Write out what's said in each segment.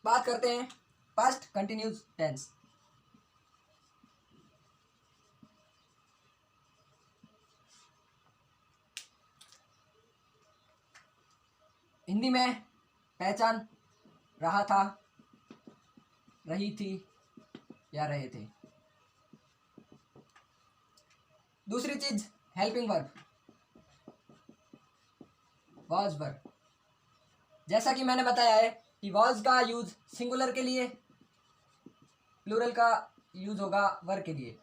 बात करते हैं पास्ट कंटिन्यूस टेंस। हिंदी में पहचान रहा था, रही थी या रहे थे। दूसरी चीज हेल्पिंग वर्ब, वॉज वर्ब। जैसा कि मैंने बताया है कि वॉज का यूज सिंगुलर के लिए, प्लूरल का यूज होगा वर के लिए,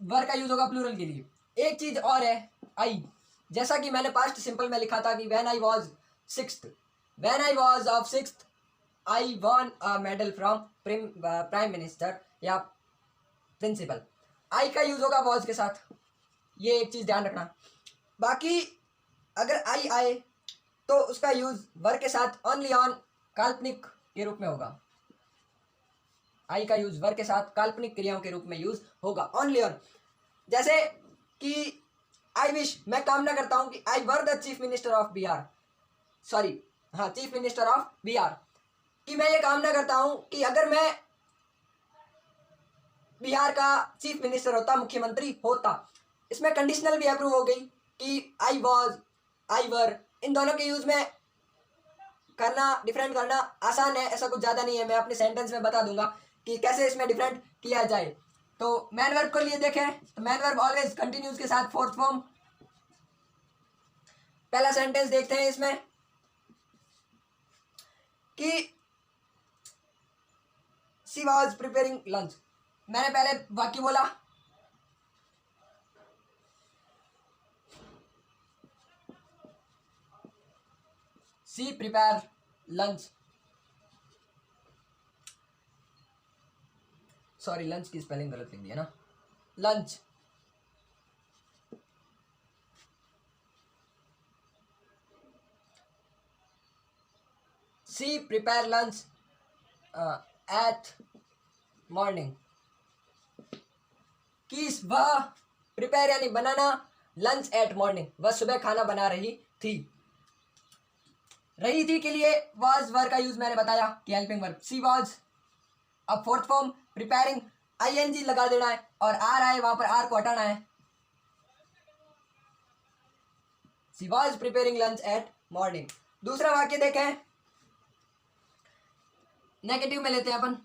वर का यूज होगा प्लूरल के लिए। एक चीज और है आई। जैसा कि मैंने पास्ट सिंपल में लिखा था कि when I was sixth, when I was of sixth I von a medal from prime minister या प्रिंसिपल। आई का यूज होगा वॉज के साथ, ये एक चीज ध्यान रखना। बाकी अगर आई आए तो उसका यूज वर के साथ ओनली ऑन काल्पनिक के रूप में होगा। आई का यूज वर के साथ काल्पनिक क्रियाओं के रूप में यूज होगा, ओनली ऑन। जैसे कि आई विश, मैं कामना करता हूं कि I were the chief minister of Bihar, sorry हाँ चीफ मिनिस्टर ऑफ बिहार, कि मैं ये कामना करता हूं कि अगर मैं बिहार का चीफ मिनिस्टर होता, मुख्यमंत्री होता। इसमें कंडीशनल भी अप्रूव हो गई कि आई वॉज, आई वर, इन दोनों के यूज में करना, डिफरेंट करना आसान है, ऐसा कुछ ज़्यादा नहीं है। मैं अपने सेंटेंस में बता दूंगा कि कैसे इसमें डिफरेंट किया जाए। तो मैन वर्ब को लिए देखें तो मैन वर्ब ऑलवेज कंटिन्यूज के साथ फोर्थ फॉर्म। पहला सेंटेंस देखते हैं इसमें कि शी वॉज प्रिपेयरिंग लंच। मैंने पहले वाक्य बोला she prepare lunch, sorry lunch की स्पेलिंग गलत लिख दिया ना, lunch. She prepare lunch at morning, कि वह प्रिपेयर यानी बनाना, लंच एट मॉर्निंग वह सुबह खाना बना रही थी। रही थी के लिए वाज वर्ब का यूज मैंने बताया कि हेल्पिंग वर्ब सी वाज। अब फोर्थ फॉर्म प्रिपेयरिंग, आईएनजी लगा देना है और आर आए वहां पर आर को हटाना है। She was preparing lunch at morning. दूसरा वाक्य देखें, नेगेटिव में लेते हैं अपन,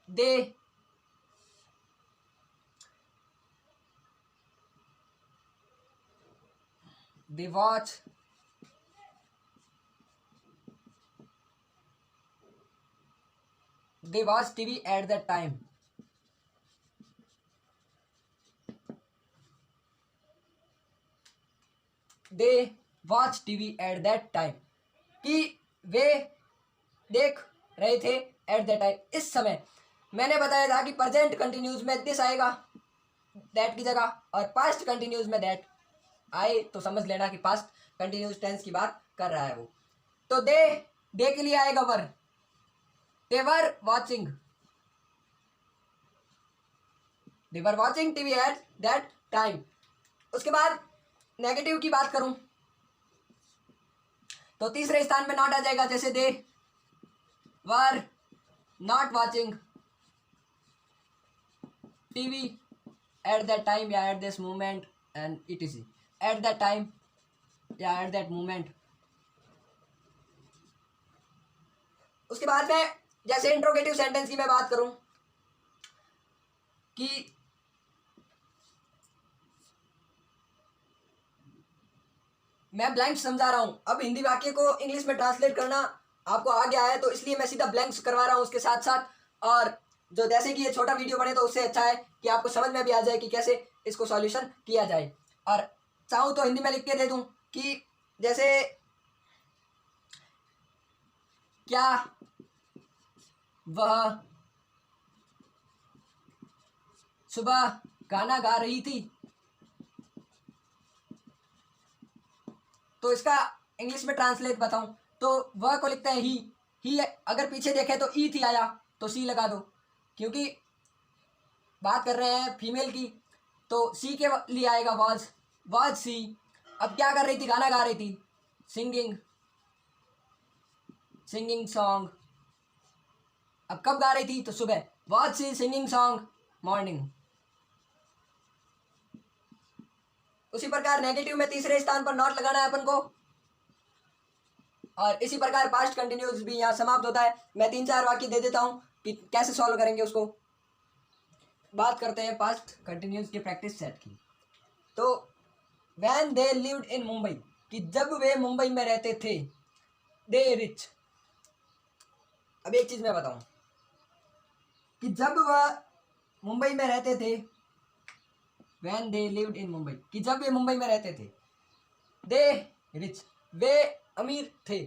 they watch they watch TV at that time, they watch TV at that time, कि वे देख रहे थे एट दैट टाइम, इस समय। मैंने बताया था कि प्रेजेंट कंटिन्यूज में दिस आएगा दैट की जगह, और पास्ट कंटिन्यूज में दैट आए तो समझ लेना कि पास्ट कंटिन्यूज टेंस की बात कर रहा है वो। तो दे के लिए आएगा वर, they were watching, they were watching TV at that time। उसके बाद नेगेटिव की बात करूं तो तीसरे स्थान में नॉट आ जाएगा, जैसे they were not watching TV at that time या at this moment and etc, at that time या एट दैट मोमेंट। उसके बाद में जैसे इंट्रोगेटिव सेंटेंस की मैं बात करूं कि मैं ब्लैंक समझा रहा हूं, अब हिंदी वाक्य को इंग्लिश में ट्रांसलेट करना आपको आ गया है, तो इसलिए मैं सीधा ब्लैंक्स करवा रहा हूं उसके साथ साथ। और जो जैसे कि ये छोटा वीडियो बने तो उससे अच्छा है कि आपको समझ में भी आ जाए कि कैसे इसको सॉल्यूशन किया जाए। और चाहूँ तो हिंदी में लिख के दे दूं कि जैसे क्या वह सुबह गाना गा रही थी, तो इसका इंग्लिश में ट्रांसलेट बताऊं तो वह को लिखते हैं ही अगर पीछे देखें तो ई थी आया तो सी लगा दो, क्योंकि बात कर रहे हैं फीमेल की, तो सी के लिए आएगा वाज सी। अब क्या कर रही थी, गाना गा रही थी, सिंगिंग सॉन्ग अब कब गा रही थी? तो सुबह। Was she singing song morning. उसी प्रकार नेगेटिव में तीसरे स्थान पर नॉट लगाना है अपन को। और इसी प्रकार पास्ट कंटिन्यूस भी यहाँ समाप्त होता है। मैं 3-4 वाक्य दे देता हूँ कि कैसे सॉल्व करेंगे उसको। बात करते हैं पास्ट कंटिन्यूस की प्रैक्टिस सेट की। तो when they lived in Mumbai, कि जब वे मुंबई में रहते थे। दे रिच। अब एक चीज मैं बताऊं कि जब वह मुंबई में रहते थे, when they lived in Mumbai, कि जब वे मुंबई में रहते थे। दे रिच, वे अमीर थे।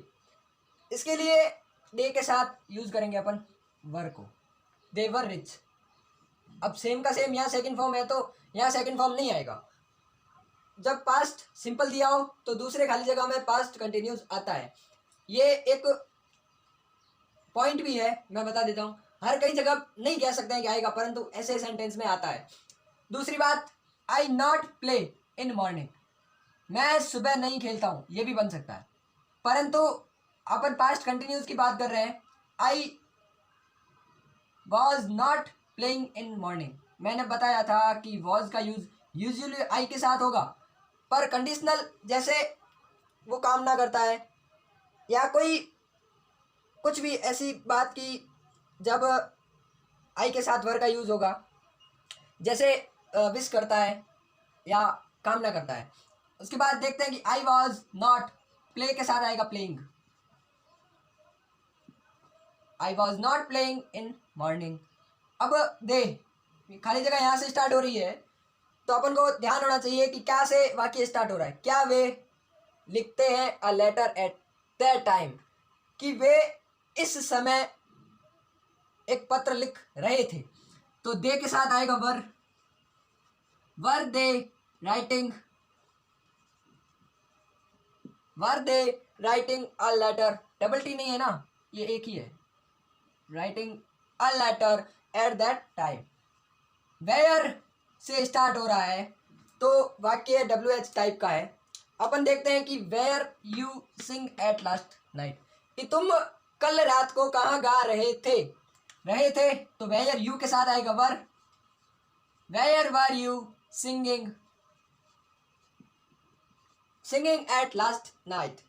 इसके लिए दे के साथ यूज करेंगे अपन वर को। दे वर रिच। अब सेम का सेम यहाँ सेकंड फॉर्म है, तो यहाँ सेकंड फॉर्म नहीं आएगा। जब पास्ट सिंपल दिया हो तो दूसरे खाली जगह में पास्ट कंटिन्यूस आता है। ये एक पॉइंट भी है, मैं बता देता हूँ। हर कई जगह नहीं कह सकते हैं कि आएगा, परंतु ऐसे सेंटेंस में आता है। दूसरी बात, आई नॉट प्ले इन मॉर्निंग, मैं सुबह नहीं खेलता हूँ, ये भी बन सकता है। परंतु अपन पास्ट कंटिन्यूस की बात कर रहे हैं। I was not playing in morning, मैंने बताया था कि वॉज का यूज यूजुअली आई के साथ होगा, पर कंडीशनल जैसे वो काम ना करता है, या कोई कुछ भी ऐसी बात की जब आई के साथ वर का यूज होगा, जैसे विश करता है या काम ना करता है। उसके बाद देखते हैं कि आई वॉज नॉट, प्ले के साथ आएगा playing. I was not playing in morning. अब दे खाली जगह यहाँ से स्टार्ट हो रही है, तो अपन को ध्यान होना चाहिए कि क्या से वाक्य स्टार्ट हो रहा है। क्या वे लिखते हैं a letter at that time, कि वे इस समय एक पत्र लिख रहे थे। तो दे के साथ आएगा were. Were they writing, were they writing a letter, double T नहीं है ना, ये एक ही है। Writing a letter at that time. Where से स्टार्ट हो रहा है, तो वाक्य WH टाइप का है। अपन देखते हैं कि where you sing at last night, कि तुम कल रात को कहाँ गा रहे थे। रहे थे तो वेयर यू के साथ आएगा were. Where were you singing, singing at last night.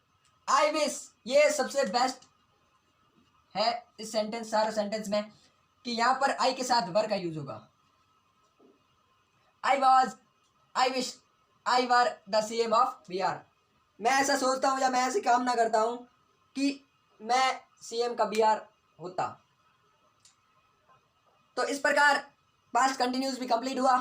I wish, ये सबसे बेस्ट है इस सेंटेंस, सारे सेंटेंस में, कि यहां पर आई के साथ वर का यूज होगा। I was, I wish I were the CM of Bihar, मैं ऐसा सोचता हूँ या मैं ऐसी कामना करता हूँ कि मैं CM का बिहार होता। तो इस प्रकार पास्ट कंटिन्यूस भी कंप्लीट हुआ।